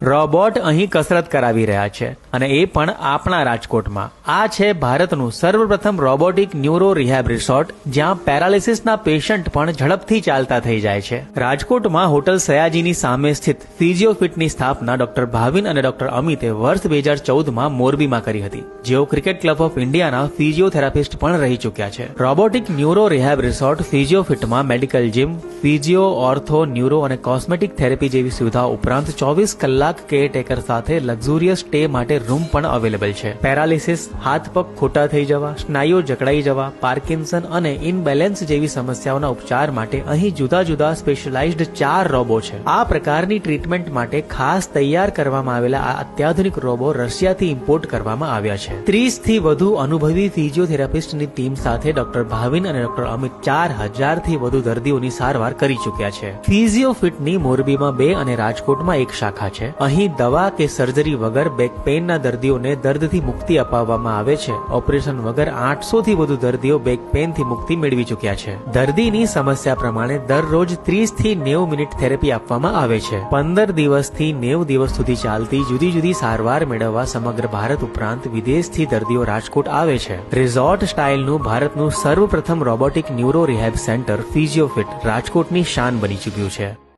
Robot અહીં કસરત કરાવી રહ્યા છે અને એ પણ આપણા રાજકોટમાં. આ છે ભારતનું સર્વપ્રથમ રોબોટિક ન્યુરો રિહેબ રિસોર્ટ, જ્યાં પેરાલિસિસના પેશન્ટ પણ ઝડપથી ચાલતા થઈ જાય છે. રાજકોટમાં હોટલ સયાજીની સામે સ્થિત ફિઝિયોફિટની સ્થાપના ડોક્ટર ભાવિન અને ડોક્ટર અમિતે વર્ષ 2014માં મોરબીમાં કરી હતી. જેઓ ક્રિકેટ ક્લબ ઓફ ઇન્ડિયાના ફિઝિયોથેરાપિસ્ટ પણ રહી ચૂક્યા છે. રોબોટિક ન્યુરો રિહેબ રિસોર્ટ ફિઝિયોફિટમાં medical gym, physio, ortho, neuro અને કોસ્મેટિક થેરેપી જેવી સુવિધાઓ ઉપરાંત 24 કલાક કેરટેકર સાથે લક્ઝુરિયસ સ્ટે માટે રૂમ પણ અવેલેબલ છે. પેરાલિસિસ, હાથ પગ ખોટા થઈ જવા, સ્નાયુઓ જકડાઈ જવા, પાર્કિન્સન અને ઇનબેલેન્સ જેવી સમસ્યાઓના ઉપચાર માટે અહીં જુદા જુદા સ્પેશિયલાઇઝ્ડ 4 રોબો છે. આ પ્રકારની ટ્રીટમેન્ટ માટે ખાસ તૈયાર કરવામાં આવેલા આ અત્યાધુનિક રોબો રશિયાથી ઇમ્પોર્ટ કરવામાં આવ્યા છે. 30 થી વધુ અનુભવી ફિઝિયોથેરાપિસ્ટની ટીમ સાથે ડોક્ટર ભાવિન અને ડોક્ટર અમિત 4000 થી વધુ દર્દીઓની સારવાર કરી ચૂક્યા છે. ફિઝિયોફિટની મોરબીમાં 2 અને રાજકોટમાં 1 શાખા છે. અહીં દવા કે સર્જરી વગર બેક પેઇનના દર્દીઓને દર્દથી મુક્તિ અપાવવામાં આવે છે. ઓપરેશન વગર 800 થી વધુ દર્દીઓ બેક પેઇનથી મુક્તિ મેળવી ચૂક્યા છે. દર્દીની સમસ્યા પ્રમાણે દરરોજ 30 થી 90 મિનિટ થેરેપી આપવામાં આવે છે. 15 દિવસથી 90 દિવસ સુધી ચાલતી જુદી જુદી સારવાર મેળવવા સમગ્ર ભારત ઉપરાંત વિદેશથી દર્દીઓ રાજકોટ આવે છે. રિઝોર્ટ સ્ટાઇલનું ભારતનું સર્વપ્રથમ રોબોટિક ન્યુરો રિહેબ સેન્ટર ફિઝિયોફિટ રાજકોટની શાન બની ચૂક્યું છે.